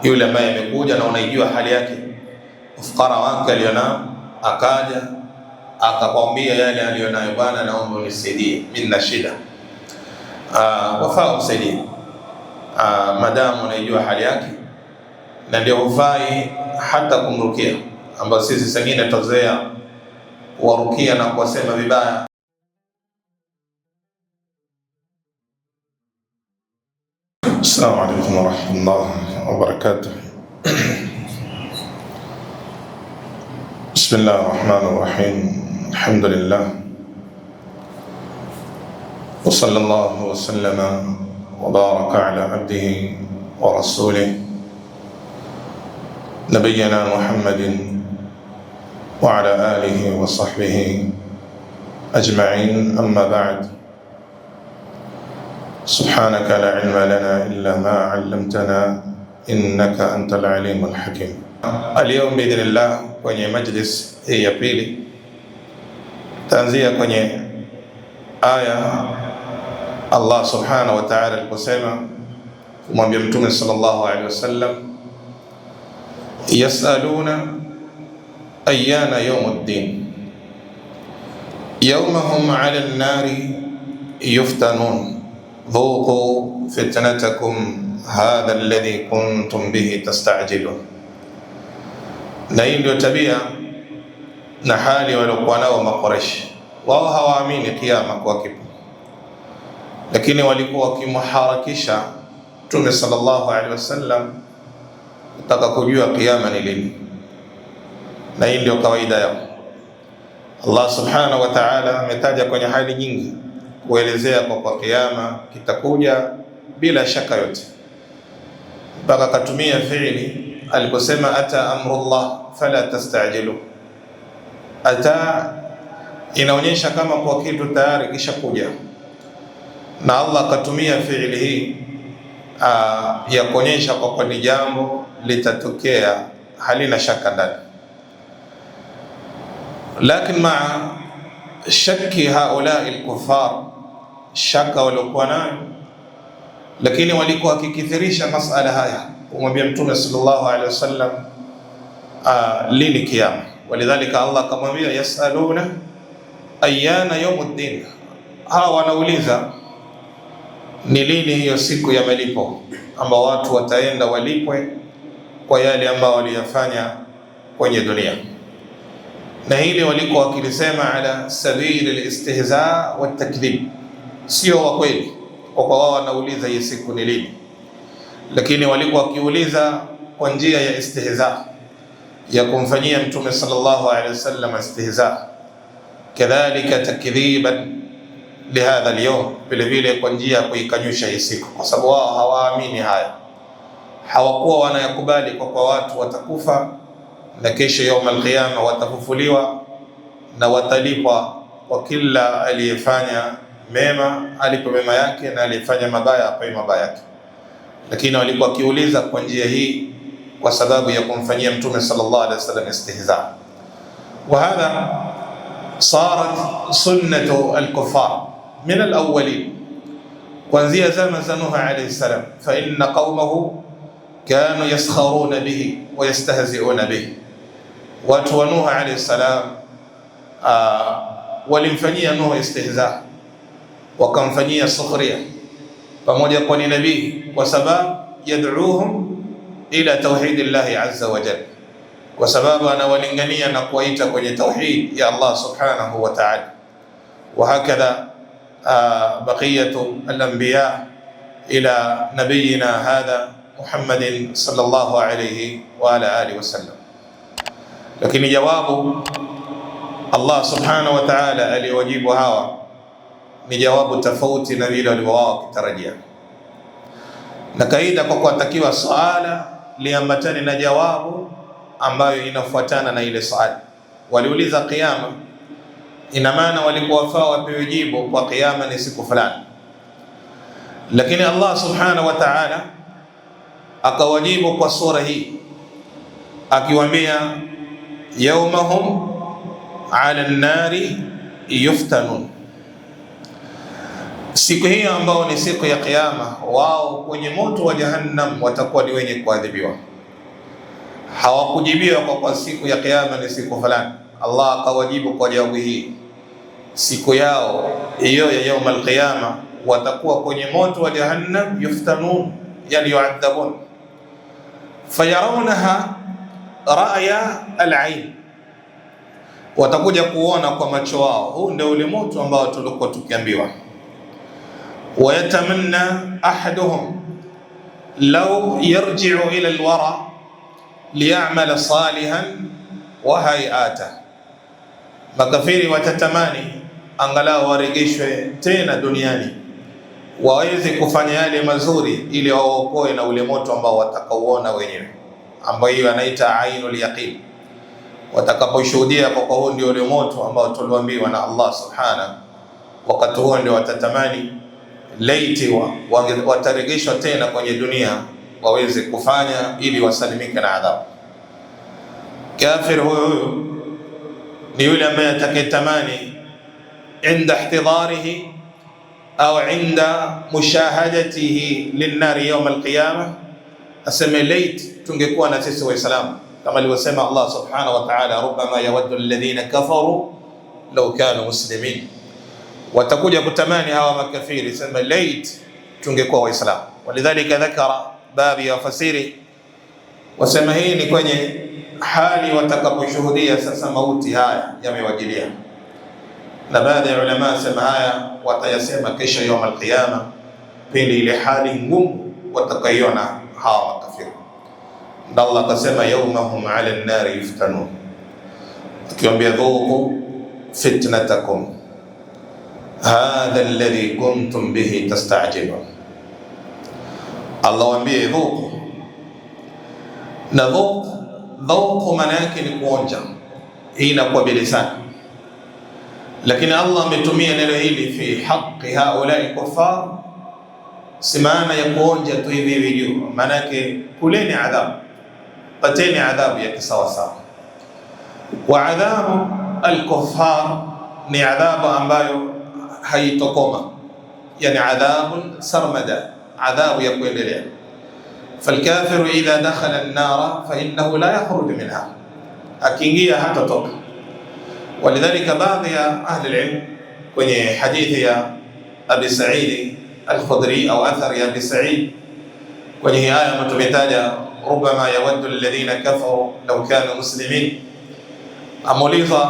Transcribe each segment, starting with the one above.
yule ambaye amekuja na unaijua hali yake, ufukara wake alionao, akaja akakwambia yale alionayo, bwana, naomba unisaidie, mimi nina shida, wafaa umsaidie madamu unaijua hali yake, na ndio hufai hata kumrukia, ambayo sisi sengine tuzoea kuwarukia na kuwasema vibaya. Assalamu alaykum wa rahmatullahi wa barakatuh. Bismillahir rahmanir rahim. Alhamdulillah. Wa sallallahu wa sallama wa baraka ala abdihi wa rasulih nabiyyina Muhammadin wa ala alihi wa sahbihi ajma'in, amma ba'd. Subhanaka la ilma lana illa ma 'allamtana innaka antal alimul hakim. Leo biidhnillah kwenye majlis hii ya pili taanzia kwenye aya Allah subhanahu wa ta'ala aliposema kumwambia Mtume sallallahu alaihi wasallam, yasaluna ayyana yawmuddin yawma hum 'ala an-nari yuftanun dhuqu fitnatakum hadha alladhi kuntum bihi tastajilun. Na hii ndio tabia na hali waliokuwa nao Makuraish. Wao hawaamini kiyama kwa kipo, lakini walikuwa wakimharakisha Mtume sallallahu alaihi wasallam kutaka kujua kiyama ni lini, na hii ndio kawaida yao. Allah subhanahu wa ta'ala ametaja kwenye hali nyingi kuelezea kwa kiyama kitakuja bila shaka yote, mpaka katumia fiili aliposema ata amrullah fala tastajilu. Ata inaonyesha kama kwa kitu tayari kisha kuja, na Allah katumia fiili hii ya kuonyesha kwa ni jambo litatokea, halina shaka ndani. Lakini maa shaki haulai al-kuffar, shaka waliokuwa nayo, lakini walikuwa wakikithirisha masala haya kumwambia Mtume sallallahu alaihi wasallam lini kiyama. Walidhalika Allah akamwambia yasaluna ayyana yawmuddin, hawa wanauliza ni lini hiyo siku ya malipo ambao watu wataenda walipwe kwa yale ambao waliyafanya kwenye dunia. Na hili walikuwa wakilisema ala sabili al-istihza wa takdhib, sio wa kweli kwa wao wanauliza hii siku ni lini, lakini walikuwa wakiuliza kwa njia ya istihza, ya kumfanyia Mtume sallallahu alaihi wasallam istihza, kadhalika takdhiban lihadha al-yawm, vile vile kwa njia ya kuikanyusha hii siku, kwa sababu wao hawaamini haya, hawakuwa wanayakubali kwa watu watakufa na kesho yaum al-qiyama watafufuliwa na watalipwa kwa kila aliyefanya mema alipo mema yake, na aliyefanya mabaya apewe mabaya yake. Lakini walikuwa wakiuliza kwa njia hii kwa sababu ya kumfanyia Mtume sallallahu alaihi wasallam istihza. Wa hadha sarat sunnatu al-kuffar min al-awwalin, kuanzia zama za Nuh alayhi salam, fa inna qaumahu kanu yaskharuna bihi wa yastahzi'una bihi. Watu wa Nuh alayhi salam walimfanyia Nuh istihza, wakamfanyia sukhria pamoja kwa ni nabii, kwa sababu yad'uuhum ila tauhidillahi azza wa jalla, kwa sababu anawalingania na kuwaita kwenye tauhid ya Allah subhanahu wa ta'ala. Wa hakadha baqiyatu al-anbiya ila nabiyina hadha Muhammadin sallallahu alayhi wa ala alihi wasallam. Lakini jawabu Allah subhanahu wa ta'ala aliwajibu hawa ni jawabu tofauti na vile walivyokuwa wakitarajia. Na kaida kwa kuatakiwa swala liambatane na jawabu ambayo inafuatana na ile swali. Waliuliza kiyama, ina maana walikuwa wafaa wapewe jibu kwa kiyama ni siku fulani, lakini Allah subhanahu wa ta'ala akawajibu kwa sura hii akiwaambia yawmahum ala an-nari yuftanun, siku hiyo ambao ni siku ya kiyama, wao kwenye moto wa jahannam watakuwa ni wenye kuadhibiwa. hawakujibiwa kwa siku ya kiyama ni siku fulani. Allah akawajibu kwa jawabu hii, siku yao hiyo ya yaum al-qiyama watakuwa kwenye moto wa jahannam, yuftanun, yani yu'adhabun, fayarawnaha ra'ya al-ain, watakuja kuona kwa macho wao. Huu ndio ule moto ambao tulikuwa tukiambiwa. Wayatamanna ahaduhum law yarji'u ila al-wara liya'mala salihan wa hayata, makafiri watatamani angalau waregeshwe tena duniani waweze kufanya yale mazuri ili waokoe na ule moto ambao watakaouona wenyewe, ambao hiyo anaita ainul yaqin. Watakaposhuhudia kwa huo ndio ule moto ambao tuliambiwa na Allah subhanahu, wakati huo ndio watatamani laiti wataregeshwa tena kwenye dunia waweze kufanya ili wasalimike na adhabu. Kafir huyo ni yule ambaye atakayetamani inda ihtidarihi au inda mushahadatihi linnari yawm alqiyama, aseme lait tungekuwa na sisi Waislamu, kama alivyosema Allah subhanahu wa ta'ala, rubbama yawaddu alladhina kafaru law kanu muslimin. Watakuja kutamani hawa makafiri, sema lait tungekuwa Waislamu. Walidhalika dhakara baadhi ya wafasiri wasema hii ni kwenye hali watakaposhuhudia sasa mauti haya yamewajilia, na baadhi ya ulama sema haya watayasema kesho yaum al-qiyama, pindi ile hali ngumu watakaiona hawa makafiri. Na Allah akasema yawmahum 'ala an-nari yuftanun, akiwaambia dhuqu fitnatakum hadha alladhi kuntum bihi tastajilun. Allah waambie dhuqu, na dhuqu maana yake ni kuonja, hii inakuwa bilisani, lakini Allah ametumia neno hili fi haqqi haulai kuffar, si maana ya kuonja tu hivi hivi juu, maana yake kuleni adhabu, pateni adhabu ya kisawasawa. Wa adhabu al-kuffar ni adhabu ambayo haitokoma, yani adhabun sarmada, adhabu ya kuendelea. Falkafiru idha dakhala an-nara fa innahu la yakhruju minha, akiingia hatatoka. Walidhalika baadhi ya ahli al-ilm kwenye hadithi ya Abi Sa'id al-Khudri au athari ya Abi Sa'id kwenye hii aya tumetaja rubbama yawaddu alladhina kafaru law kanu muslimin, amuliza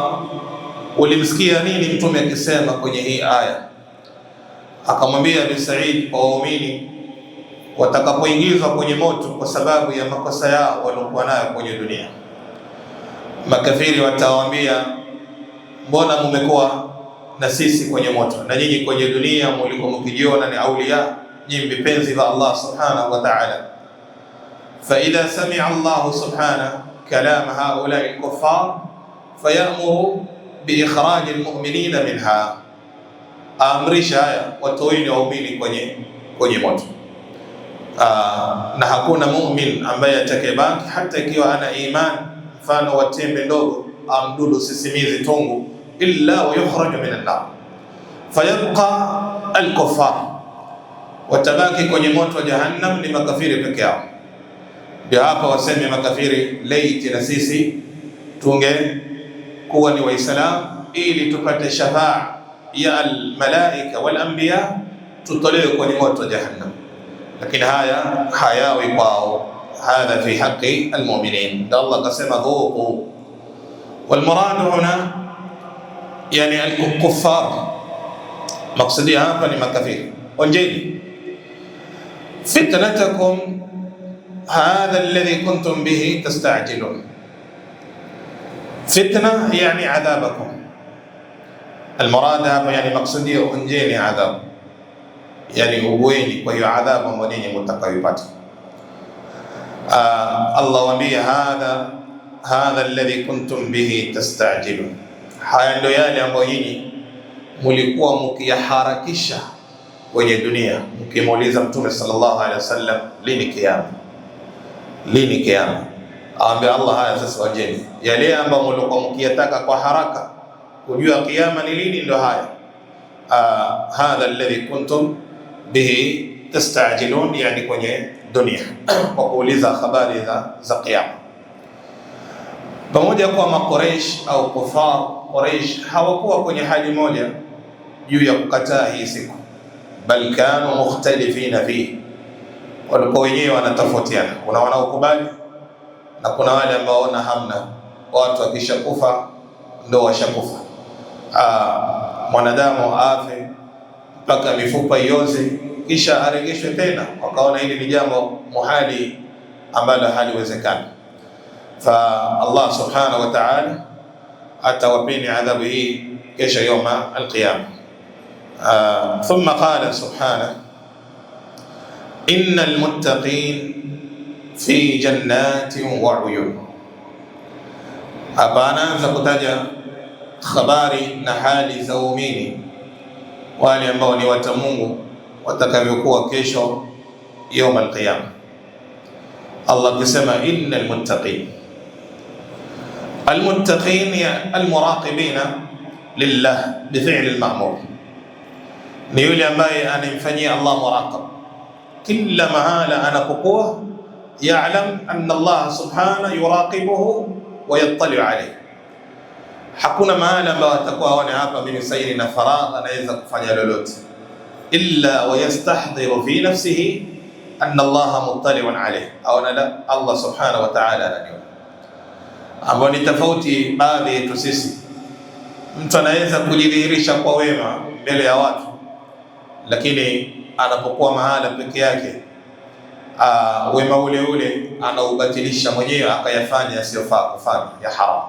ulimsikia nini mtume akisema kwenye hii aya? Akamwambia Abi Sa'id, kwa waumini watakapoingizwa kwenye moto kwa sababu ya makosa yao waliokuwa nayo kwenye dunia, makafiri watawaambia, mbona mmekuwa na sisi kwenye moto, na nyinyi kwenye dunia mlikuwa mkijiona ni aulia, nyinyi vipenzi vya Allah subhanahu wa ta'ala. Fa idha sami'a Allah subhanahu kalam haula'i al-kuffar fayamuru bi ikhraj al-mu'minina minha, amrisha haya watoeni waumini kwenye moto. Na hakuna mu'min ambaye atakayebaki hata ikiwa ana iman mfano wa tembe ndogo amdudu sisimizi tungu, illa wa yukhraju min an-nar fayabqa al-kuffar, watabaki kwenye moto wa jahannam ni makafiri peke yao. Ndio hapa waseme makafiri, laiti na sisi tungekuwa ni Waislamu ili tupate shafaa ya al-malaika wal anbiya, tutolewe kwenye moto wa jahannam, lakini haya hayawi kwao. Hadha fi haqqi al-mu'minin. Allah akasema dhuqu, wal murad huna yani al-kuffar, maksudi hapa ni makafiri. Onjeni fitnatakum hadha alladhi kuntum bihi tastajilun. Fitna yani adhabakum, al-murad hapa yani maksudi onjeni adhabu, yani uweni kwa hiyo adhabu ambayo nyinyi mtakayopata. Allah waambia hadha alladhi kuntum bihi tastajilun, haya ndio yale ambayo nyinyi mlikuwa mkiyaharakisha kwenye dunia, mkimuuliza Mtume sallallahu alaihi wasallam, lini kiyama, lini kiyama? Aambia Allah, haya sasa wajeni yale ambayo mlikuwa mkiyataka kwa haraka kujua kiyama ni lini, ndio haya. Hadha alladhi kuntum bihi tastajilun, yani kwenye dunia kwa kuuliza habari za kiyama. Pamoja kwa Makuraish au kufar Quraish hawakuwa kwenye hali moja juu ya kukataa hii siku, bal kanu mukhtalifina fihi, walikuwa wenyewe wanatofautiana. Kuna wanaokubali na kuna wale ambao wana hamna, watu wakishakufa ndio washakufa. Mwanadamu afe mpaka mifupa ioze kisha aregeshwe tena, wakaona hili ni jambo muhali ambalo haliwezekani. Fa Allah subhanahu wa ta'ala atawapeni adhabu hii kesho yawma al-qiyama. Thumma qala subhanahu innal muttaqin fi jannatin wa uyun. Hapa anaanza kutaja habari na hali za waumini wale ambao ni wata Mungu watakavyokuwa kesho yawm al-qiyama. Allah akisema innal muttaqin, almuttaqin ya almuraqibina lillah bifi'li al-ma'mur, ni yule ambaye anamfanyia Allah muraqab kila mahala anapokuwa, ya'lam anna Allah subhanahu yuraqibuhu wa yattali'u alayhi. Hakuna mahala ambapo atakuwa aone hapa mimi sairi na faragha anaweza kufanya lolote, illa wa yastahdhiru fi nafsihi anna Allah muttali'un alayhi, au la Allah subhanahu wa ta'ala ananiona, ambao ni tofauti baadhi yetu sisi. Mtu anaweza kujidhihirisha kwa wema mbele ya watu, lakini anapokuwa mahala peke yake wema ule ule anaubatilisha mwenyewe, akayafanya yasiyofaa kufanya, ya haram,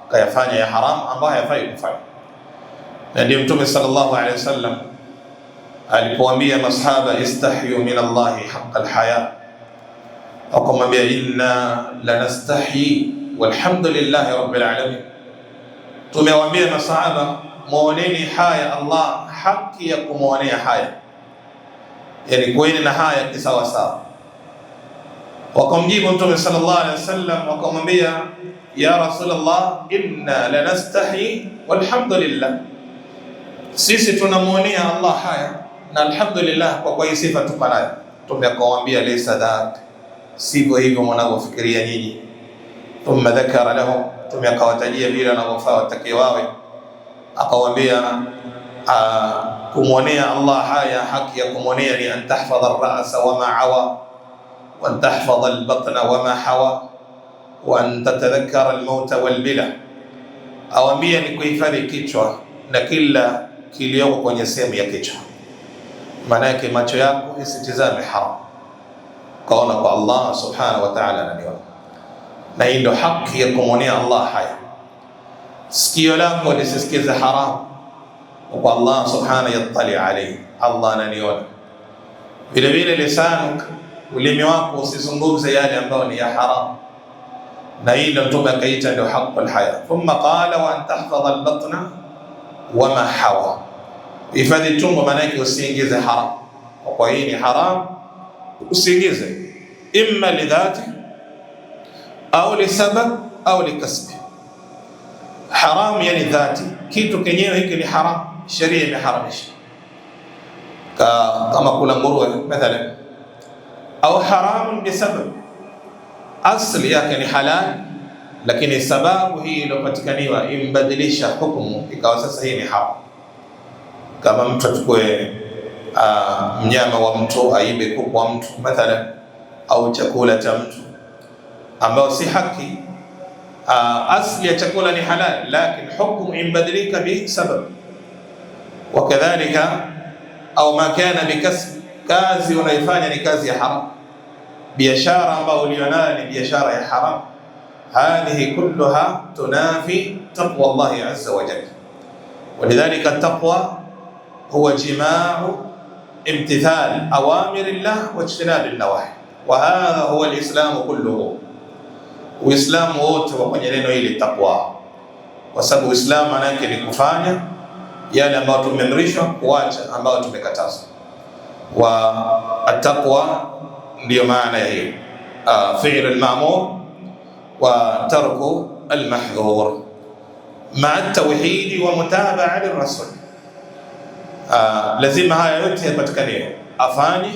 akayafanya ya haram ambayo hayafai kufanya. Na ndio Mtume sallallahu alaihi wasallam alipoambia masahaba istahyu min Allahi haqqa alhaya, akamwambia inna lanastahi walhamdulillahi rabbil alamin. Tumewaambia masahaba muoneni haya Allah, haki ya kumuonea haya, yani kuweni na haya kisawa sawa. Wakamjibu Mtume sallallahu alaihi wasallam wakamwambia ya Rasulullah inna lanastahi walhamdulillah, sisi tunamuonea Allah haya na alhamdulillah kwa hii sifa tuko nayo. Mtume akawaambia laysa dhak, sivyo hivyo mnavyofikiria nyinyi. Thumma dhakara lahum, Mtume akawatajia vile wanavyofaa watakiwa wawe, akawaambia kumwonea Allah haya, haki ya kumwonea ni an tahfadha ar-ra'sa wa ma hawa wa an tahfadha al-batna wa ma hawa wa an tatadhakkara al-mauta wal-bila. Awambia ni kuhifadhi kichwa na kila kilioko kwenye sehemu ya kichwa. Maana yake macho yako isitizame haram, kaona kwa Allah subhanahu wa ta'ala ananiona, na hii ndio haki ya kumwonea Allah haya. Sikio lako lisisikize haram, kwa Allah subhanahu yattali alayhi, Allah ananiona. Vile vile lisanuk, ulimi wako usizungumze yale ambayo ni ya haram, na hii ndio Mtume akaita ndio haqqul haya. Thumma qala wa an tahfadha al-batna wa ma hawa, hifadhi tumbo, maana yake usiingize haram. Kwa hii ni haram usiingize, imma lidhati au lisabab au likasbi. Haram yani dhati, kitu kenyewe hiki ni haram, sheria imeharamisha, kama kula nguruwe mathalan, au haram bisabab, asli yake ni halal, lakini sababu hii iliyopatikaniwa imbadilisha hukumu ikawa sasa hii ni haram. Kama mtu achukue mnyama wa mtu, aibe kuku wa mtu mathalan, au chakula cha mtu ambao si haki, asli ya chakula ni halal, lakini hukumu imbadilika bi sabab. Wakadhalika au ma kana bikasb, kazi unaifanya ni kazi ya haram, biashara ambayo ulionayo ni biashara ya haram. Hadhihi kulluha tunafi taqwa Allah azza wa jalla. Walidhalika at-taqwa huwa jima'u imtithal awamir Allah wa ijtinab an-nawahi, wa hadha huwa al-islam kulluhu. Uislamu wote wa kwenye neno hili taqwa, kwa sababu Uislamu maana yake ni kufanya yale ambayo tumeamrishwa, kuacha ambayo tumekatazwa. Wa at-taqwa ndio maana ya hiyo fi'l al-ma'mur wa tarku al-mahdhur ma'a at-tauhid wa mutaba'a lir-rasul. Lazima haya yote yapatikane, afanye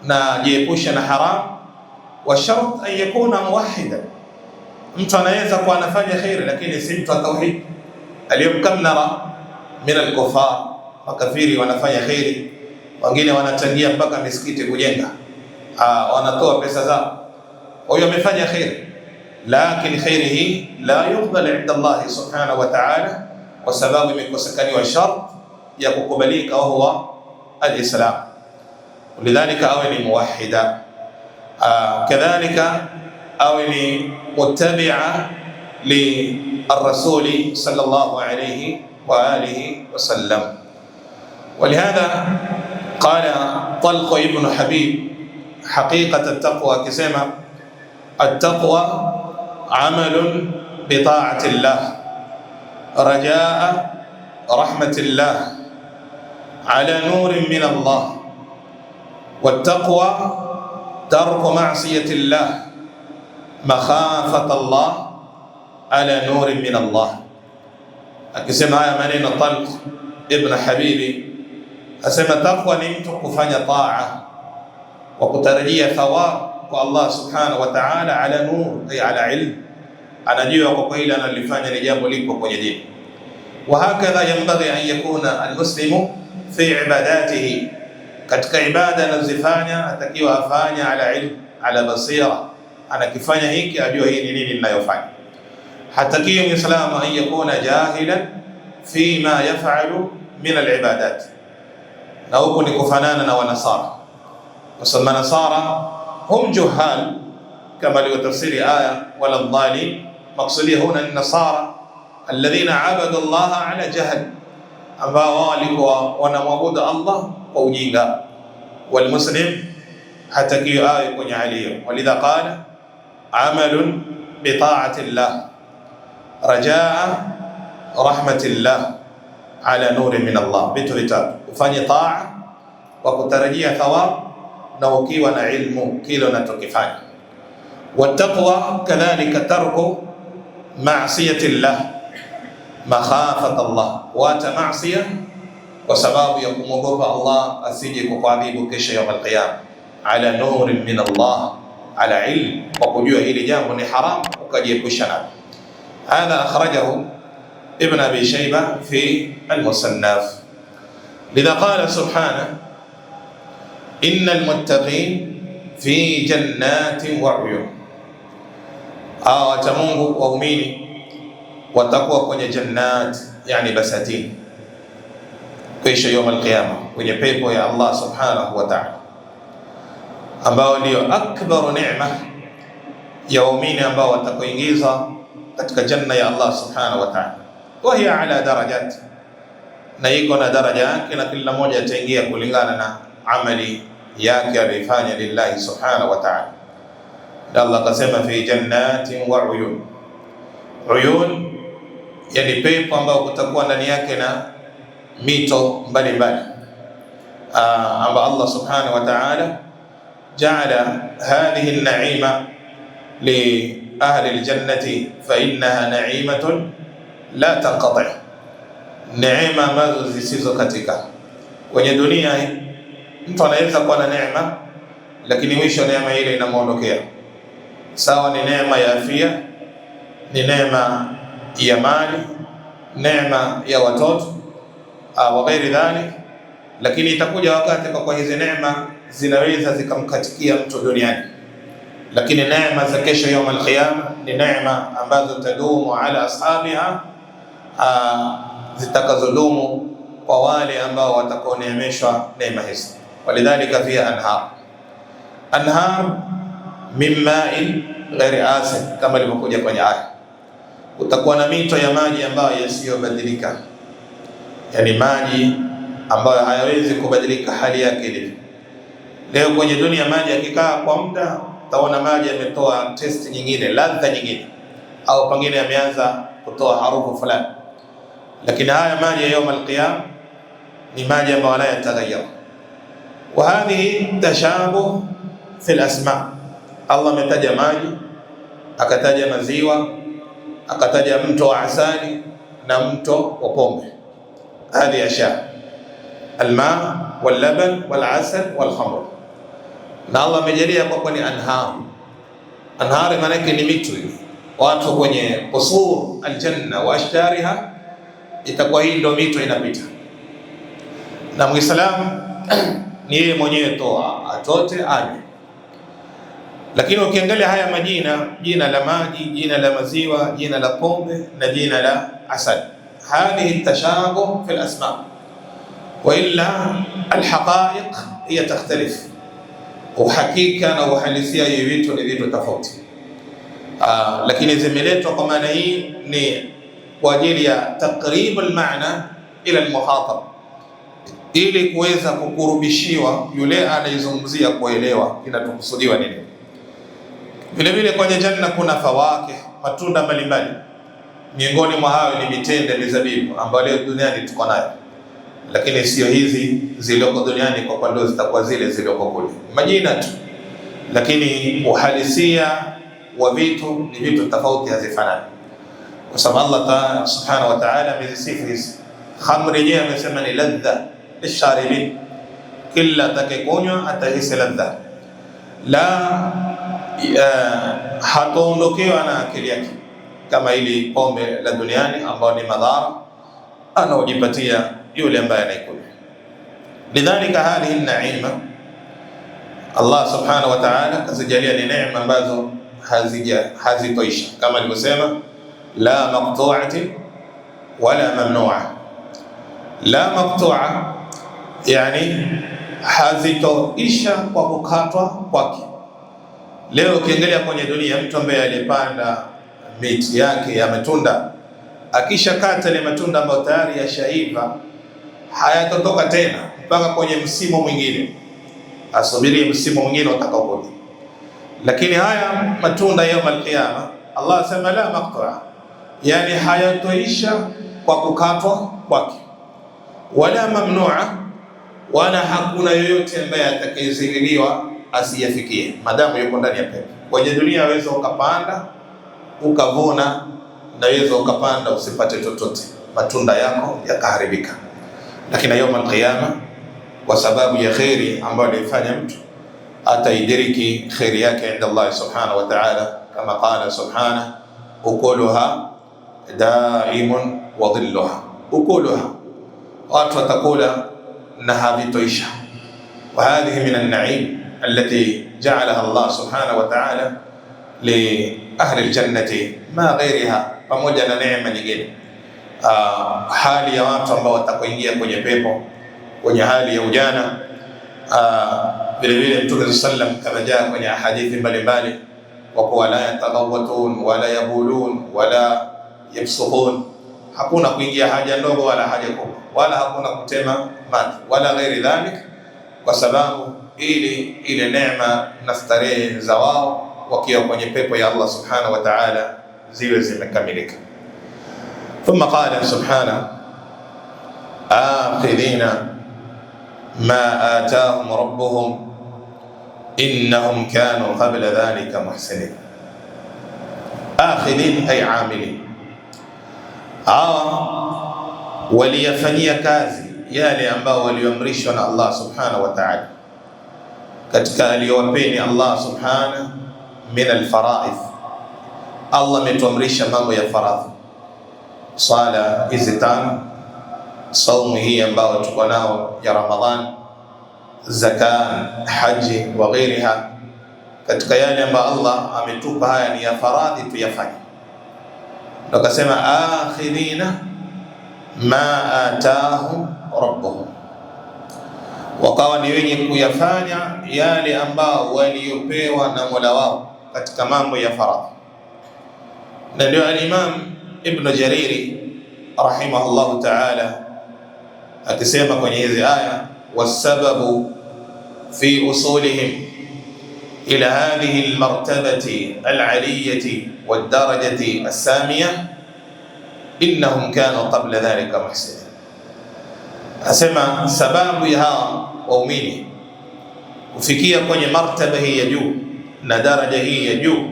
na jiepushe na haram, wa shart an yakuna muwahhidan, Mtu anaweza kuwa anafanya khairi lakini si mtu wa tauhid. Al-yawm kam nara min al-kuffar, makafiri wanafanya khairi, wengine wanachangia mpaka misikiti kujenga, wanatoa pesa zao, huyo amefanya khairi, lakini khairi hii la yuqbal inda Allah subhanahu wa ta'ala, kwa sababu imekosekaniwa shart ya kukubalika, wa huwa al-islam. Lidhalika awe ni muwahhida, kadhalika awe ni muttabi'a للرسول صلى الله عليه وآله وسلم. ولهذا قال طلق ابن حبيب حقيقة التقوى كسمة: التقوى عمل بطاعة الله رجاء رحمة الله على نور من الله، والتقوى ترك معصية الله مخافة الله على نور من الله. Akisema haya maneno Talq ibn Habibi asema taqwa ni mtu kufanya taa kwa kutarajia thawab kwa Allah subhanahu wa ta'ala, ala nur, ay ala ilm, anajua kwa kweli analifanya ni jambo lipo kwenye dini. Wa hakadha yanbaghi an yakuna almuslimu fi ibadatihi, katika ibada anazifanya atakiwa afanya ala ilm, ala basira, anakifanya hiki ajua hii ni nini ninayofanya. Hatakiwi Muislamu an yakuna jahilan fi ma yaf'alu min al-ibadat, na huko ni kufanana na wanasara, kwa sababu manasara hum juhal kama alivyotafsiri aya wala dhalim. Maksudia huna an-nasara alladhina abadu Allah ala jahl, ambao walikuwa wanamwabudu Allah kwa ujinga. Wal muslim hatakiwi awe kwenye hali hiyo. Walidha qala amalun bi ta'ati Allah rajaa rahmatillah ala nuri min Allah. Vitu vitatu: ufanye taa wa kutarajia thawab na ukiwa na ilmu kile unachokifanya. Wattaqwa kadhalika tarku ma'siyatillah makhafata Allah, waata ma'siya kwa sababu ya kumwogopa Allah asije kukuadhibu kesho ya al-qiyama. Ala nuri min Allah, ala ilm, kwa kujua hili jambo ni haram ukajiepusha nalo. هذا أخرجه ابن أبي شيبة في المصنف. لذا قال سبحانه: إن المتقين في جنات وعيون. وتمنغ وأميني وتقوى كوني جنات يعني بساتين كيش يوم القيامة كوني بيبو يا الله سبحانه وتعالى، ambao ndio akbaru neema ya waumini ambao watakoingiza katika janna ya Allah subhanahu wa ta'ala. Wa hiya ala darajat, na iko na daraja yake, na kila mmoja ataingia kulingana na amali yake alifanya lillahi subhanahu wa ta'ala. Allah kasema fi jannatin wa uyun. Uyun yani pepo ambao kutakuwa ndani yake na mito mbalimbali, ambao Allah subhanahu wa ta'ala ja'ala hadhihi an-na'ima li ahli aljannati fa innaha na'imatun la tanqati', neema ambazo zisizo katika. Kwenye dunia mtu anaweza kuwa na neema lakini mwisho neema ile inamuondokea. Sawa ni neema ya afya, ni neema ya mali, neema ya watoto au ghairi dhalik, lakini itakuja wakati kwa hizi neema zinaweza zikamkatikia mtu duniani. Lakini neema za kesho يوم القيامة ni neema ambazo tadumu ala ashabiha, zitakazodumu kwa wale ambao watakaoneemeshwa neema hizi. Walidhalika fiha anhar min ma'in ghairi asin, kama ilivyokuja kwenye aya. Utakuwa na mito ya maji ambayo yasiyobadilika, yani maji ambayo hayawezi kubadilika hali yake ilivyo. Leo kwenye dunia maji yakikaa kwa muda utaona maji yametoa test nyingine, ladha nyingine, au pengine yameanza kutoa harufu fulani. Lakini haya maji ya يوم القيامة ni maji ambayo la yataghayyar. Wa hadhihi tashabuh fi al-asma. Allah ametaja maji, akataja maziwa, akataja mto wa asali na mto wa pombe. Hadhi asha alma wal-laban wal-asal wal-khamr. Na Allah amejalia kwa ni anhar. Anhar maana yake ni mito hiyo, watu kwenye qusur aljanna wa ashtariha, itakuwa hii ndio mito inapita. Na Muislamu ni yeye mwenyewe toa, atote anywe. Lakini ukiangalia haya majina, jina la maji, jina la maziwa, jina la pombe na jina la asali, hadhihi tashabuh fi al-asma, wa illa al-haqa'iq hiya takhtalif. Uhakika na uhalisia hivi vitu ni vitu tofauti. Lakini zimeletwa kwa maana hii ni kwa ajili ya taqrib al-maana ila al-mukhatab, ili kuweza kukurubishiwa yule anayezungumzia kuelewa kinatukusudiwa nini. Vile vile kwenye janna kuna fawakih, matunda mbalimbali. Miongoni mwa hayo ni mitende, mizabibu ambayo leo duniani tuko nayo, lakini sio hizi zilizoko duniani, kwa kuwa ndio zitakuwa zile zilizoko kule, majina tu, lakini uhalisia wa vitu ni vitu tofauti, hazifanani, kwa sababu Allah subhanahu wa ta'ala amezisifu hizi. Khamri yenyewe amesema ni ladha lisharibin, kila atakayekunywa atahisi ladha, la hataondokewa na akili yake kama ili pombe la duniani ambao ni madhara anaojipatia yule ambaye anaikunywa. Lidhalika hadhihi naima Allah subhanahu wa ta'ala kazijalia ni neema ambazo hazitoisha, kama alivyosema la maqtu'ati wala mamnu'a. La maqtu'a yani hazitoisha kwa kukatwa kwake. Leo ukiangalia kwenye dunia, mtu ambaye alipanda miti yake ya matunda, akisha kata ile matunda ambayo tayari yashaiva, hayatotoka tena mpaka kwenye msimu mwingine, asubiri msimu mwingine utakaokuja. Lakini haya matunda ya al-qiyama, Allah sema la maqtu'a, yani hayatoisha kwa kukatwa kwake, wala mamnu'a, wala hakuna yoyote ambaye atakayezingiliwa asiyafikie madamu yuko ndani ya pepo. Kwenye dunia waweza ukapanda ukavuna, na waweza ukapanda usipate chochote, matunda yako yakaharibika. Lakini yawm al-qiyama, kwa sababu ya khairi ambayo alifanya mtu, ataidiriki khairi yake inda Allah subhanahu wa ta'ala, kama qala subhanahu ukuluha daimun wa dhilluha. Ukuluha, watu watakula na havitoisha. Wa hadhihi min an-na'im التي جعلها الله سبحانه وتعالى لأهل الجنة ما غيرها, pamoja na neema nyingine. Hali ya watu ambao watakoingia kwenye pepo kwenye hali ya ujana. Vile vile Mtume sallam kama jaa kwenye hadithi mbalimbali, wa kuwa la yataghawatun wala yabulun wala yabsuhun, hakuna kuingia haja ndogo wala haja kubwa, wala hakuna kutema mate wala ghairi dhalik, kwa sababu ili ile neema na starehe za wao wakiwa kwenye pepo ya Allah subhanahu wa ta'ala ziwe zimekamilika. Thumma qala subhanahu akhidhina ma atahum rabbuhum innahum kanu qabla dhalika muhsinin. Akhidhin ay amilin, waliyafanyia kazi yale ambao walioamrishwa na Allah subhanahu wa ta'ala katika aliyowapeni Allah subhanahu min alfaraidh. Allah ametuamrisha mambo ya faradhi, sala hizi tano, saumu hii ambao tuko nao ya Ramadhan, zaka, haji wa ghairiha. Katika yale ambayo Allah ametupa haya ni ya faradhi tuyafanye. Ndio akasema akhidhina ma atahum rabbuhum, wakawa ni wenye kuyafanya yale ambao waliopewa na Mola wao katika mambo ya faradhi. Na ndio al-Imam Ibn Jariri rahimahullahu ta'ala akisema kwenye hizi aya, wasababu fi usulihim ila hadhihi al-martabati al-'aliyyati wad-darajati as-samiyah innahum kanu qabla dhalika muhsinin. Asema sababu ya hawa waumini kufikia kwenye martaba hii ya juu na daraja hii ya juu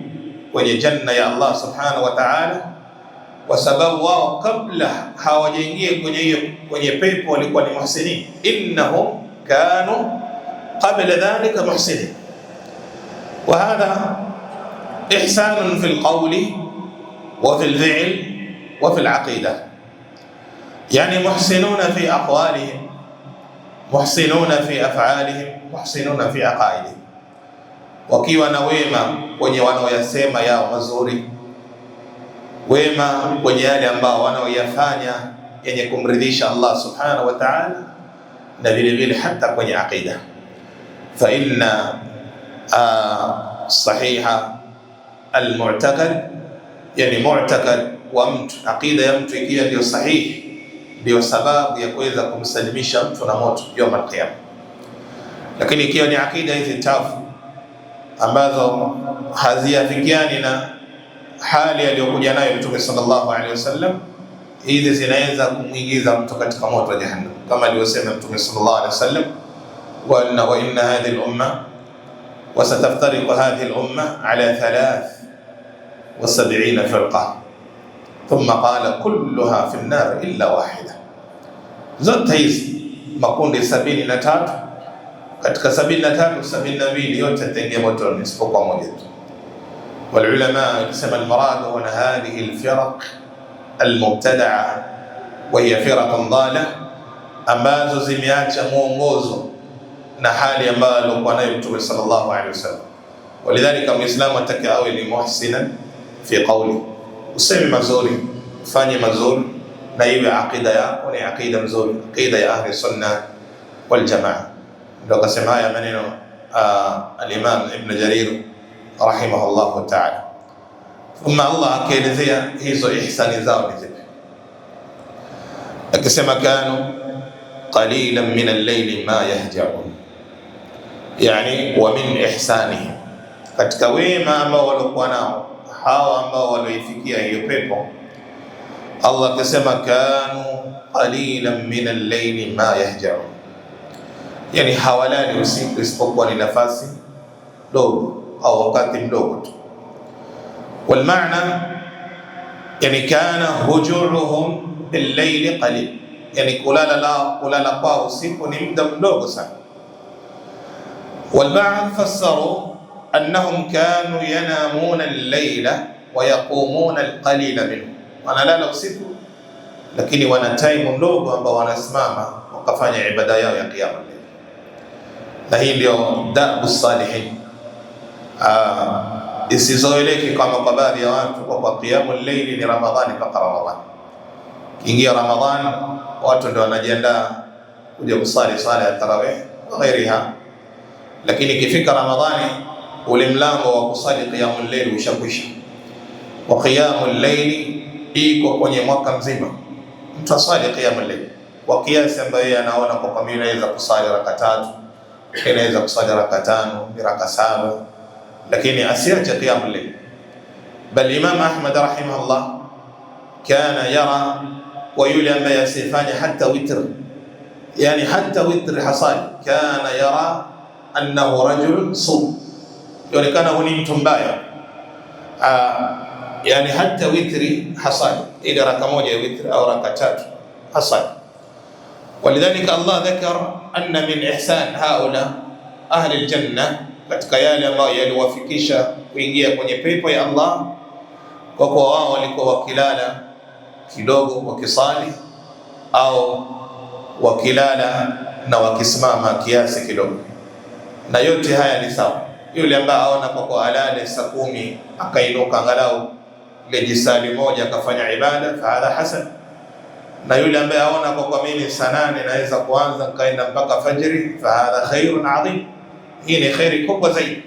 kwenye janna ya Allah subhanahu wa ta'ala, kwa sababu wao kabla hawajaingia kwenye pepo walikuwa ni muhsinin. Innahum kanu qabla dhalika muhsinin. Wa hadha ihsanun fil qawli wa fil fi'l wa fil aqida, yani muhsinuna fi aqwalihim, muhsinuna fi af'alihim, muhsinuna fi aqaidihim, wakiwa na wema kwenye wanaoyasema yao mazuri, wema kwenye yale ambao wanaoyafanya yenye kumridhisha Allah subhanahu wa ta'ala, na vile vile hata kwenye aqida. Fa inna sahiha almu'taqad, yani mu'taqad wa mtu, aqida ya mtu ikiwa ndio sahihi, ndio sababu ya kuweza kumsalimisha mtu na moto yawm al-qiyama. Lakini ikiwa ni aqida hizi chafu ambazo haziafikiani na hali aliyokuja nayo Mtume sallallahu alaihi wasallam, hizi zinaweza kumuingiza mtu katika moto wa jahannam, kama alivyosema Mtume sallallahu alaihi wasallam, wa inna hadhihi al-umma wa sataftariqu hadhihi al-umma ala 73 firqa thumma qala kulluha fi an-nar illa wahida. Zote hizi makundi 73, katika 73 72 yote yataingia motoni isipokuwa moja tu. Walulama wanasema al-murad huna hadhihi al-firaq al-mubtada'a wa hiya firaqun dhala, ambazo zimeacha mwongozo na hali ambayo alikuwa nayo Mtume sallallahu alaihi wasallam. Walidhalika muislamu ataka awe ni muhsinan fi qawli, useme mazuri, fanye mazuri, na iwe aqida yako ni aqida mzuri, aqida ya ahli sunna wal jamaa. Ndio akasema haya maneno al-Imam Ibn Jarir rahimahullah ta'ala. Thumma Allah akaelezea hizo ihsani zao ni zipi, akisema kanu qalilan min al-layli ma yahja'un, yani wa min ihsanihim, katika wema ambao walikuwa nao hawa ambao walioifikia hiyo pepo, Allah akasema kanu qalilan min al-layli ma yahja'un, yani hawalali usiku isipokuwa ni nafasi dogo au wakati mdogo tu. Wal maana yani kana hujuruhum bil layli qalil, yani kulala kwa usiku ni muda mdogo sana. Wal ba'd fassaru annahum kanu yanamuna al-layla wa yaqumuna al-qalila minhu, wanalala usiku lakini wana time ndogo ambao wanasimama wakafanya ibada yao ya qiyam al-layl. Na hii ndio dabu salihin, isizoeleki kama kwa baadhi ya watu kwa qiyamul layli ni Ramadhani mpaka Ramadhani. Kiingia Ramadhani watu ndio wanajiandaa kuja kusali sala ya tarawih na ghairiha, lakini ikifika Ramadhani ule mlango wa kusali qiyamul layli ushakwisha. Wa qiyamul layli iko kwenye mwaka mzima, mtu asali qiyamul layli kwa kiasi ambayo yeye anaona kwa kamili anaweza kusali raka 3, anaweza kusali raka 5, raka 7, lakini asiache qiyamul layl. Bal Imam Ahmad rahimahullah kana yara, wa yule ambaye asifanya hata witr, yani hata witr hasali, kana yara annahu rajul su, yonekana huni mtu mbaya, yani hata witri hasali, ila raka moja ya witr au raka 3 hasali. Walidhalika Allah dhakara anna min ihsan haula ahli aljanna, katika yale ambayo yaliwafikisha kuingia kwenye pepo ya Allah, kwa kuwa wao walikuwa wakilala kidogo wakisali, au wakilala na wakisimama kiasi kidogo. Na yote haya ni sawa. Yule ambaye aona kwa alale saa 10 akainuka angalau ile jisali moja akafanya ibada, fa hadha hasan. Na yule ambaye aona kwa mimi saa 8 naweza kuanza kaenda mpaka fajiri, fa hadha khairun adhim, hii ni khairi kubwa zaidi.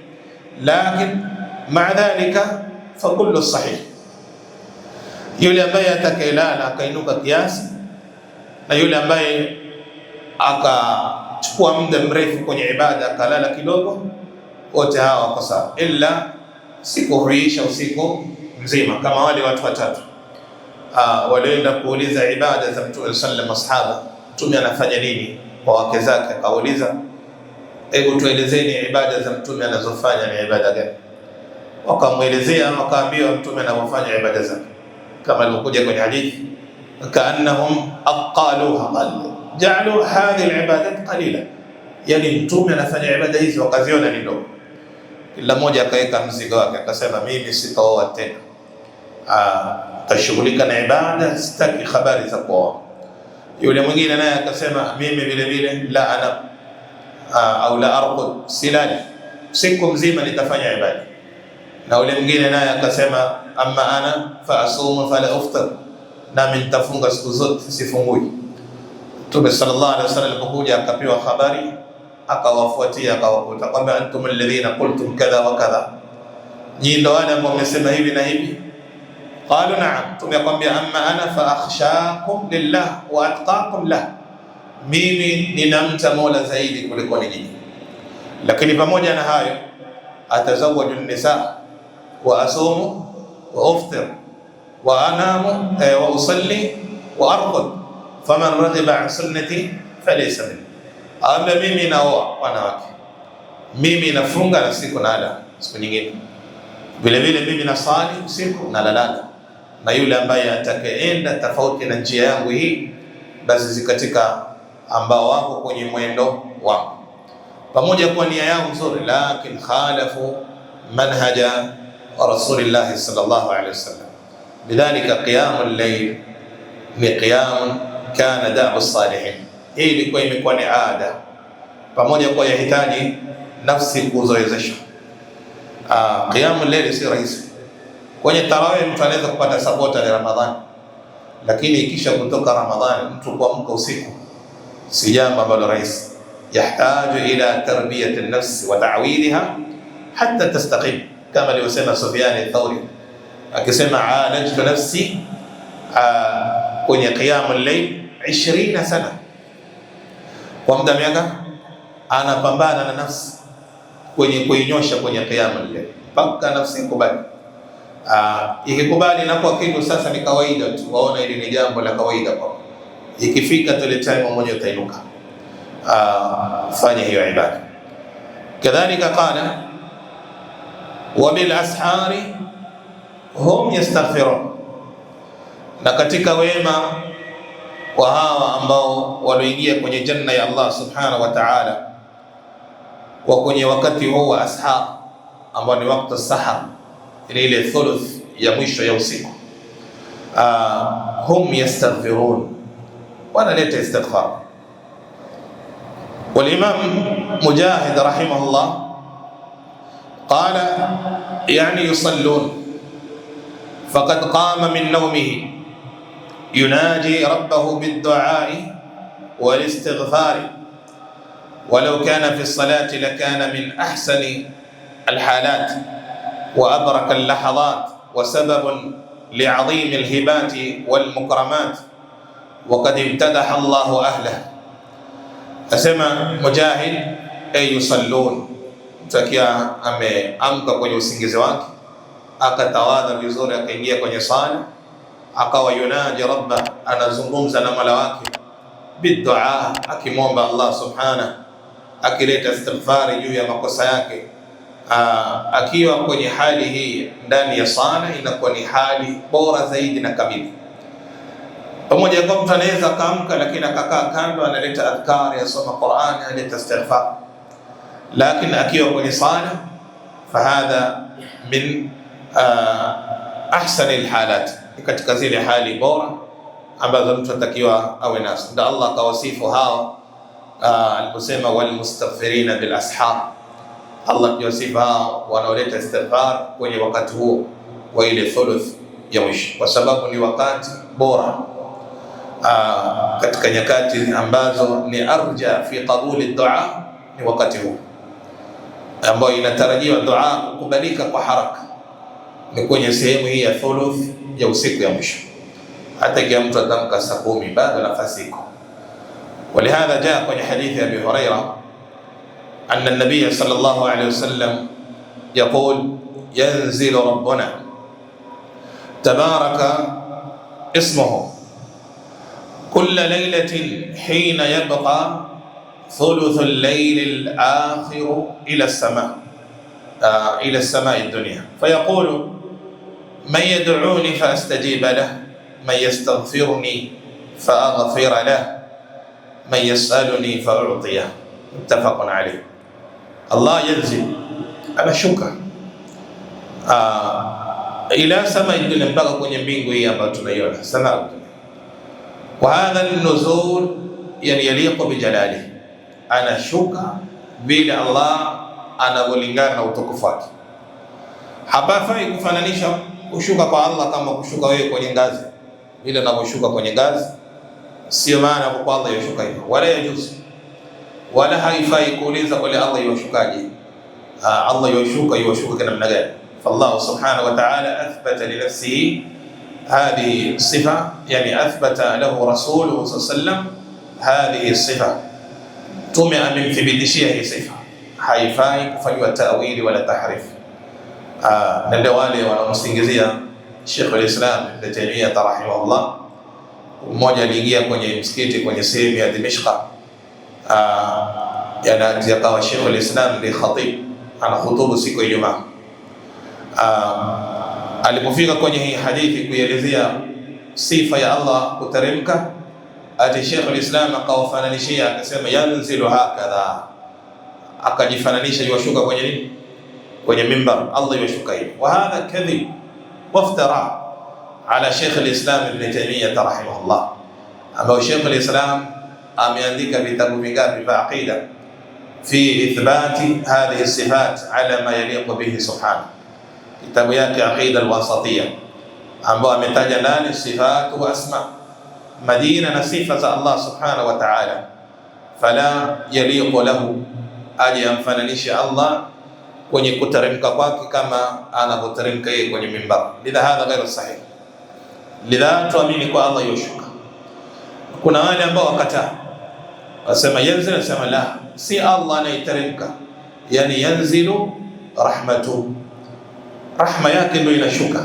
Lakin maa dhalika fa kullu sahih, yule ambaye atakayelala akainuka kiasi na yule ambaye akachukua muda mrefu kwenye ibada akalala kidogo, wote hawa wako sawa, illa sikuhuisha usiku mzima, kama wale watu watatu walienda kuuliza ibada za Mtume sallallahu masahaba, Mtume anafanya nini kwa wake zake? Akauliza, hebu tuelezeni ibada za Mtume anazofanya ni ibada gani? Wakamuelezea, wakaambiwa Mtume anafanya ibada zake kama ilivyokuja kwenye hadithi, kaannahum aqaluha qalila ja'alu hadhihi al-ibadat qalila, yani Mtume anafanya ibada hizi wakaziona ni ndogo. Kila mmoja akaweka mzigo wake, akasema mimi sitaoa tena, tashughulika na ibada, sitaki habari za kuoa. Yule mwingine naye akasema mimi vile vile la ana au la arqud, silali siku mzima nitafanya ibada. Na yule mwingine naye akasema amma ana fa asumu fala uftar, nami nitafunga siku zote sifungui. Mtume sallallahu alaihi wasallam alipokuja akapewa habari, akawafuatia akawakuta kwamba antum alladhina qultum kadha wa kadha, nyinyi ndio wale ambao mmesema hivi na hivi. Qalu na'am, tumekwambia amma ana fa akhshakum lillah wa atqakum lah, mimi ninamcha Mola zaidi kuliko nyinyi. Lakini pamoja na hayo atazawwaju nisa wa asumu wa uftir wa anamu wa usalli wa arqud faman raghiba an sunnati falaysa minni. Amba mimi naoa wanawake, mimi nafunga na siku nala siku nyingine, vile vile mimi nasali usiku na lalala, na yule ambaye atakayeenda tofauti na njia yangu hii, basi zikatika ambao wako kwenye mwendo wangu, pamoja kwa nia yao nzuri, lakini khalafu manhaja Rasulillah sallallahu alaihi wasallam. Lidhalika qiyamul layl ni qiyam kana da'u salihin. Hii ilikuwa imekuwa ni ada, pamoja kwa yahitaji nafsi kuzoezeshwa. Qiyamul layl si rahisi. Kwenye tarawih mtu anaweza kupata sapota ya Ramadhani, lakini ikisha kutoka Ramadhani mtu kuamka usiku si jambo ambalo rahisi. Yahtaju ila tarbiyati an-nafs wa ta'widha hatta tastaqim, kama alivyosema Sufyan al-Thawri akisema alajtu nafsi kwenye qiyamul layl 20 sana, kwa muda miaka anapambana na nafsi kwenye kuinyosha kwenye qiyamul layl mpaka nafsi ikubali. Ikikubali inakuwa kitu sasa ni kawaida tu, waona hili ni jambo la kawaida kwa. Ikifika tule time mmoja utainuka fanya hiyo ibada. Kadhalika qala wa bil ashari hum yastaghfirun, na katika wema wa hawa ambao walioingia kwenye janna ya Allah subhanahu wa ta'ala kwa kwenye wakati huu wa ashar ambao ni wakati sahar, ile thuluth ya mwisho ya usiku, hum yastaghfirun, wanaleta istighfar. والإمام مجاهد رحمه الله قال يعني يصلون فقد قام من نومه يناجي ربه بالدعاء والاستغفار، ولو كان في الصلاة لكان من أحسن الحالات وأبرك اللحظات وسبب لعظيم الهبات والمكرمات، وقد امتدح الله أهله. Asema Mujahid ay yusallun, mtakia ameamka kwenye usingizi wake akatawadha vizuri akaingia kwenye sala akawa yunaji rabba, anazungumza na Mola wake bidua, akimwomba Allah subhanahu, akileta istighfari juu ya makosa yake. Akiwa kwenye hali hii ndani ya sala inakuwa ni hali bora zaidi na kamili. Pamoja kwa mtu anaweza kaamka lakini akakaa kando analeta adhkari, asoma Qur'an, analeta istighfar, lakini akiwa kwenye sala fahadha min ahsani alhalat, katika zile hali bora ambazo mtu atakiwa awe nazo. Ndio Allah akawasifu hao aliposema wal mustaghfirina bil ashar, Allah akiwasifu hao wanaoleta istighfar kwenye wakati huo wa ile thuluth ya mwisho, kwa sababu ni wakati bora katika nyakati ambazo ni arja fi qabuli dua, ni wakati huu ambao inatarajiwa dua kukubalika kwa haraka, ni kwenye sehemu hii ya thuluth ya usiku ya mwisho. Hata kama mtu atamka saa 10 bado nafasi iko. Walihadha jaa kwenye hadithi ya Abi Huraira anna an-nabiy sallallahu alayhi wasallam yaqul yanzilu rabbuna tabaraka ismuhu كل ليلة حين يبقى ثلث الليل الآخر إلى السماء الدنيا، فيقول من يدعوني فأستجيب له، من يستغفرني فأغفر له، من يسألني فأعطيه. متفق عليه. الله ينزل على شكر ila sama dunia, mpaka kwenye mbingu hii ambayo tunaiona sama. Wa hadha an-nuzul yani yaliqu bi jalali, anashuka vile Allah anavyolingana na utukufu wake. Hapafai kufananisha kushuka kwa Allah kama kushuka wewe kwenye ngazi, vile unavyoshuka kwenye ngazi, sio maana kwa Allah yashuka hivyo, wala yajuzu, wala haifai kuuliza kwa Allah yashukaje. Allah yashuka kwa namna gani? فالله سبحانه وتعالى أثبت لنفسه هذه الصفة، يعني أثبت له رسوله صلى الله عليه وسلم هذه الصفة، تمع من ثبتشيه صفة، haifai kufanywa ta'wili wala tahrif. Na ndio wale wanaomsingizia Sheikh al-Islam Ibn Taymiyyah rahimahullah. Mmoja aliingia kwenye msikiti kwenye sehemu ya Dimishq, akawa Sheikh al-Islam ni khatib, ana khutubu siku ya Ijumaa. Alipofika kwenye hii hadithi kuelezea sifa ya Allah kuteremka, ati Sheikh al-Islam akawafananishia, akasema yanzilu hakadha, akajifananisha yashuka kwenye nini? Kwenye mimbar, Allah yashuka hivi. Wa hadha kadhib waftara ala Sheikh al-Islam Ibn Taymiyyah rahimahullah, ambao Sheikh al-Islam ameandika vitabu vingapi vya aqida fi ithbati hadhihi sifat ala ma yaliqu bihi subhanahu. Kitabu yake Aqida al-Wasatiyya, ambao ametaja ndani sifatu wa asma, majina na sifa za Allah subhanahu wa ta'ala. Fala yaliqu lahu, aje amfananisha Allah kwenye kuteremka kwake kama anapoteremka yeye kwenye mimbar. Lidha hadha ghairu sahih, lidha tuamini kwa Allah yoshuka. Kuna wale ambao wakataa, wasema yanzilu, wasema la, si Allah anaiteremka, yani yanzilu rahmatu, rahma yake ndio inashuka.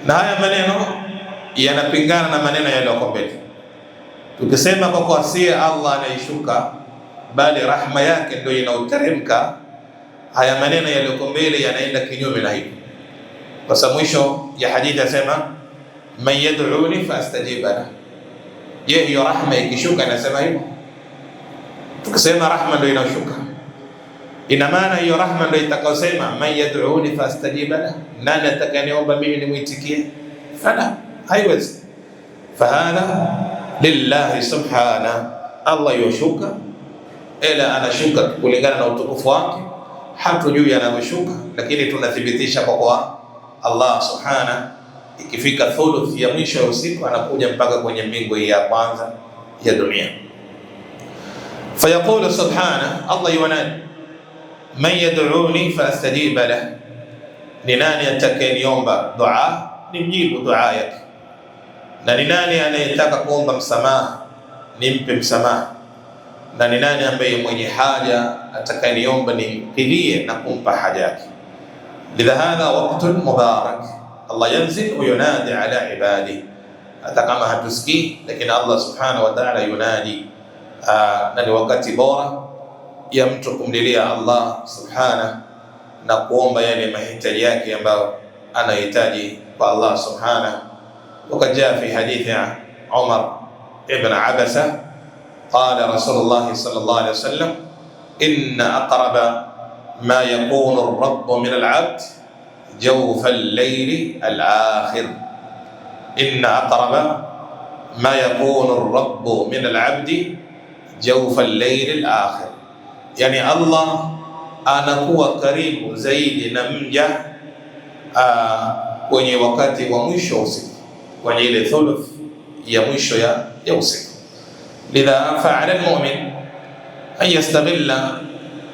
Na haya maneno yanapingana na maneno yaliyoko mbele. Tukisema kwa kuwa si Allah anayeshuka bali rahma yake ndio inaoteremka, haya maneno yaliyoko mbele yanaenda kinyume na hivyo. Kwa sababu mwisho ya hadithi yasema man yad'uni fastajiba lahu. Je, hiyo rahma ikishuka inasema hivyo? Tukisema rahma ndio inashuka, ina maana hiyo rahma ndio itakayosema man yad'uni fastajiba lahu, nani atakayeniomba mimi nimuitikie? Fala, haiwezi. Fahadha lillahi subhana, Allah yashuka, ila anashuka kulingana na utukufu wake, hatujui anavyoshuka, lakini tunathibitisha kwa Allah subhana. Ikifika thuluth ya mwisho ya usiku anakuja mpaka kwenye mbingu ya kwanza ya dunia. Fayaqulu subhana, Allah yunadi man yad'uni fastajiba lahu, ni nani atakayeniomba dua nimjibu dua yake, na ni nani anayetaka kuomba msamaha nimpe msamaha, na ni nani ambaye mwenye haja atakayeniomba nimkidhie na kumpa haja yake. Lidha hadha waqtun mubarak, Allah yanzil wa yunadi ala ibadi, hata kama hatusikii, lakini Allah subhanahu wa ta'ala yunadi. Na ni wakati bora ya mtu kumlilia Allah subhanahu na kuomba yale mahitaji yake ambayo anahitaji kwa Allah subhanahu. Wakad jaa fi hadithi Umar ibn Abasa qala Rasulullah sallallahu alayhi wasallam inna aqraba ma yakunu ar-rabbu min al-'abd jawfa al-layli al-akhir. Inna aqraba ma yakunu ar-rabbu min al-'abdi jawfa al-layli al-akhir, yani Allah anakuwa karibu zaidi na mja kwenye wakati wa mwisho wa usiku, kwenye ile thuluth ya mwisho ya usiku. Lidha fa'ala al-mu'min an yastaghilla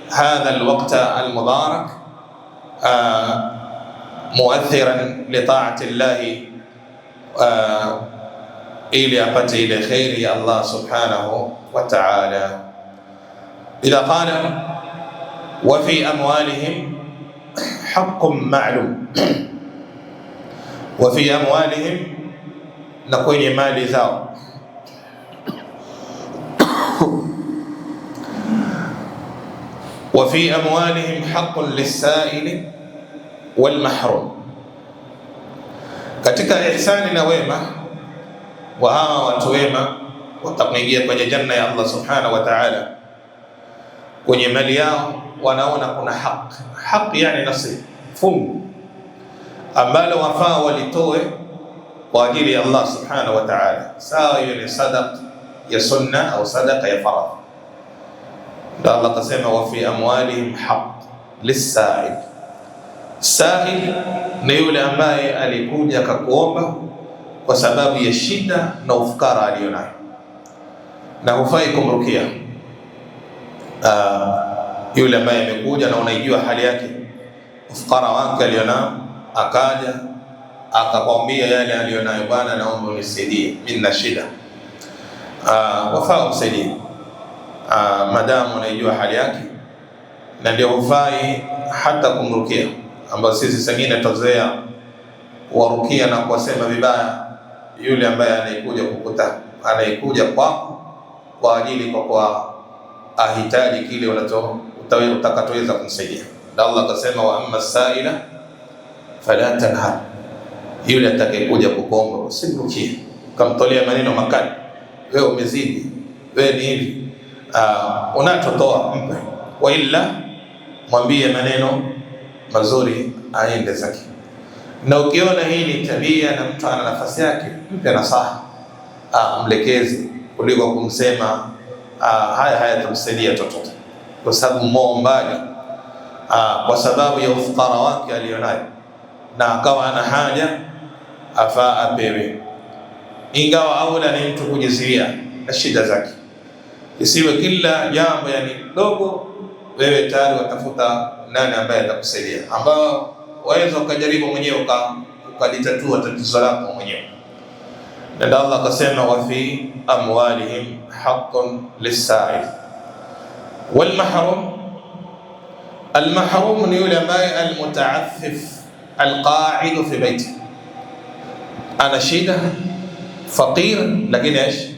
hadha al-waqta al-mubarak muathiran li ta'ati Allah, ili apate ile khairi ya Allah subhanahu wa ta'ala. Idha qala wa fi amwalihim haqqun ma'lum, wa fi amwalihim, na kwenye mali zao, wa fi amwalihim haqqun lis-sa'ili wal mahrum. Katika ihsani na wema wa hawa watu wema watakuingia kwenye janna ya Allah subhanahu wa ta'ala, kwenye mali yao wanaona kuna haki, yani nasib, fungu ambalo wafaa walitoe kwa ajili ya Allah subhanahu wa ta'ala, sawa hiyo ni sadaqa ya sunna au sadaqa ya faradhi. Ndio Allah kasema wa fi amwalihim haqq lis-sa'il. Sa'il ni yule ambaye alikuja akakuomba kwa sababu ya shida na ufukara alionayo, na hufai kumrukia yule ambaye amekuja na unaijua hali yake, ufukara wake alionao, akaja akakwambia yale alionayo, bwana naomba unisaidie, mimi nina shida, wafaa umsaidie madamu unaijua hali yake. Na ndio hufai hata kumrukia, ambao sisi sengine tuzoea kuwarukia na kuwasema vibaya yule ambaye anaikuja kwako kwa ajili kwa ahitaji kile utakachoweza kumsaidia. Na Allah akasema wa amma saila fala tanhar, yule atakayekuja kukuomba usimrukie ukamtolea maneno makali, wewe umezidi, wewe ni hivi, unachotoa mpe, wa illa mwambie maneno mazuri aende zake. Na ukiona hii ni tabia na mtu ana nafasi yake, mpe nasaha, mlekezi, kuliko kumsema haya tumsaidia chochote, kwa sababu muombaji kwa sababu ya ufukara wake alionayo na akawa ana haja, afaa apewe, ingawa aula ni mtu kujizuia na shida zake. Isiwe kila jambo yani dogo wewe tayari watafuta nani ambaye atakusaidia, ambao waweza ukajaribu mwenyewe ukalitatua tatizo lako mwenyewe. Na Allah akasema wa fi amwalihim haqqun lis-sa'il wal mahrum. Al-mahrum ni yule ambaye al-muta'affif al-qa'id fi baiti, ana shida, faqir, lakini aishi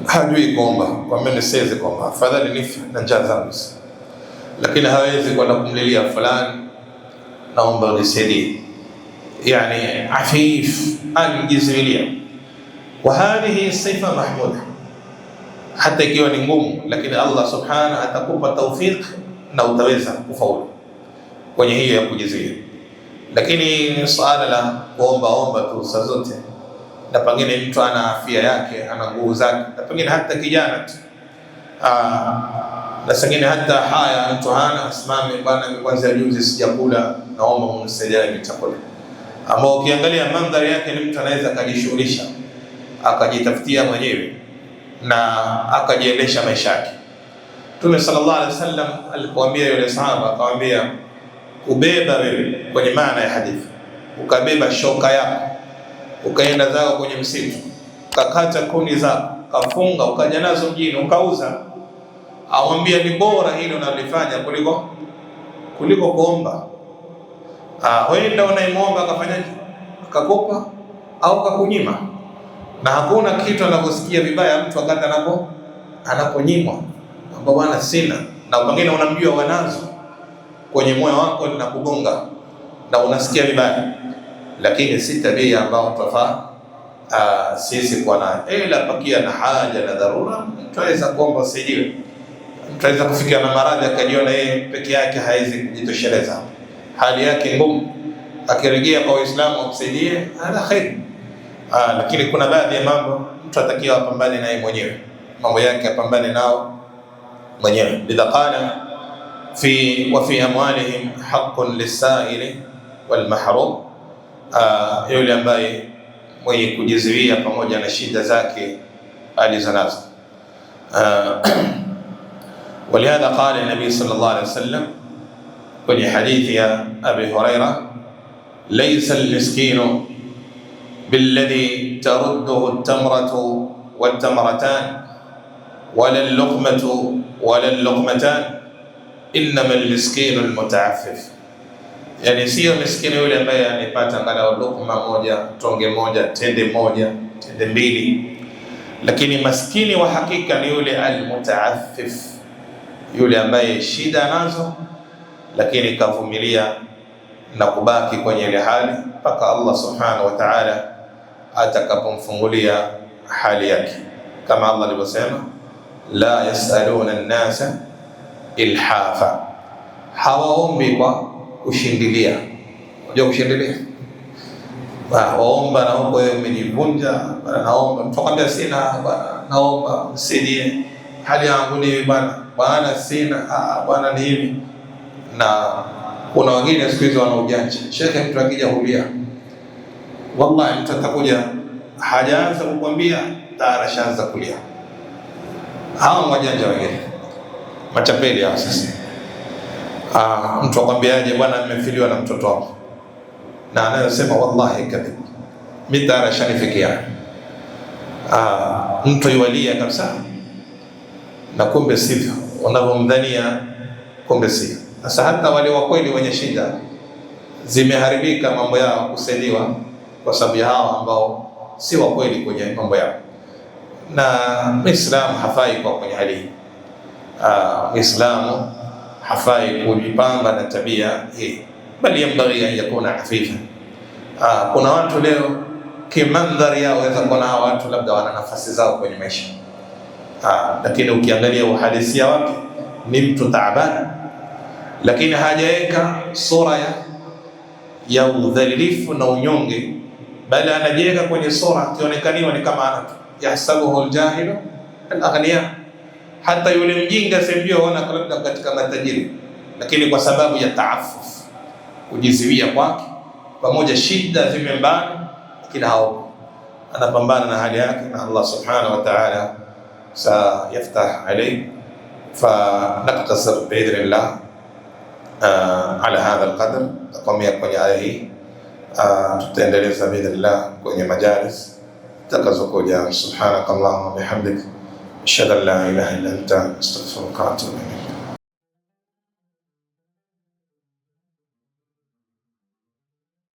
hajui kuomba, kwa mimi siwezi kuomba, afadhali nife na njaa zangu, lakini hawezi kwenda kumlilia fulani naomba unisaidie, yani afif, anajizuilia. Wa hadhihi sifa mahmuda, hata ikiwa ni ngumu, lakini Allah subhanahu atakupa tawfik na utaweza kufaulu kwenye hiyo ya kujizuia. Lakini swala la kuomba tu saa zote, na pengine mtu ana afya yake, ana nguvu zake, na pengine hata kijana tu na sengine hata haya mtu hana, asimame bwana, kwanza juzi sijakula, naomba mnisaidie na chakula, ambao ukiangalia mandhari yake ni mtu anaweza akajishughulisha akajitafutia mwenyewe na akajiendesha maisha yake. Mtume sallallahu alaihi wasallam alipoambia yule sahaba, akamwambia kubeba wewe, kwenye maana ya hadithi, ukabeba shoka yako ukaenda zako kwenye msitu, ukakata kuni zako, ukafunga, ukaja nazo mjini, ukauza, awambia ni bora hilo unalifanya kuliko kuomba. Wenda unaimuomba akafanyaje? Akakopa au akakunyima. Na hakuna kitu anaposikia vibaya mtu wakati anaponyimwa, kwamba bwana sina, na pengine unamjua wanazo, kwenye moyo wako linakugonga na unasikia vibaya, lakini si tabia ambao tutafaa sisi kwa nayo. Ila pakia na haja na dharura, mtu aweza kuomba usaidiwe. Mtu aweza kufikia na maradhi akajiona yeye peke yake hawezi kujitosheleza, hali yake ngumu, akirejea kwa Uislamu amsaidie, ana khair. Lakini kuna baadhi ya mambo mtu atakiwa apambane naye mwenyewe, mambo yake apambane nao mwenyewe. Lidha qala wa fi amwalihim haqqun lis-sa'ili wal mahrum, yule ambaye mwenye kujizuia pamoja na shida zake alizonazo. ولهذا قال النبي صلى الله عليه وسلم في حديث أبي هريرة: ليس المسكين بالذي ترده التمرة والتمرتان ولا اللقمة ولا اللقمتان، إنما المسكين المتعفف. Yani sio miskini yule ambaye anipata angalau lukma moja, tonge moja, tende moja, tende mbili, lakini maskini wa hakika ni yule almutaaffif, yule ambaye shida nazo lakini kavumilia na kubaki kwenye ile hali mpaka Allah subhanahu wa ta'ala atakapomfungulia hali yake, kama Allah alivyosema: la yasaluna an-nasa ilhafa, hawaombi kwa kushindilia, unajua kushendelea waomba na huko wewe umenivunja bwana, naomba mtakwambia sina bwana, naomba msaidie hali yangu ni bwana sina bwana ni hivi. Na kuna wengine siku hizo wana ujanja, shekhe, mtu akija hulia, wallahi mtu atakuja hajaanza kukwambia tayari shaanza kulia. Hao wajanja wengine machapeli hao. Sasa mtu akwambiaje bwana nimefiliwa na mtoto wako, na anayosema wallahi kadhib, mimi tayari shanifikia. Mtu yualia kabisa na kumbe sivyo unavyomdhania, kumbe sivyo. Sasa hata wale wa kweli wenye shida zimeharibika mambo yao kusaidiwa kwa sababu ya hao ambao si wa kweli kwenye mambo yao. Na Muislamu hafai kwa kwenye hali hii. Muislamu hafai kujipamba na tabia hii, bali yambaghi an yakuna hafifa. Kuna watu leo kimandhari yao waweza kuona hawa watu labda wana nafasi zao kwenye maisha, lakini ukiangalia uhalisia wake ni mtu taabani, lakini hajaweka sura ya udhalilifu na unyonge, bali anajiweka kwenye sura akionekaniwa ni kama anatu yahsabuhu aljahilu alaghniya. Hata yule mjinga sembio wana labda katika matajiri, lakini kwa sababu ya taafuf, kujiziwia kwake, pamoja shida zimembana, lakini hao anapambana na hali yake, na Allah subhanahu wa ta'ala sayaftah alayhi. Fanaktasir biidhnillah ala hadha alqadr. Takomea kwenye aya hii, tutaendeleza biidhnillah kwenye majalis takazokuja. Subhanakallahumma wa bihamdik, ashhadu an la ilaha illa anta, astaghfiruka wa atubu ilayk.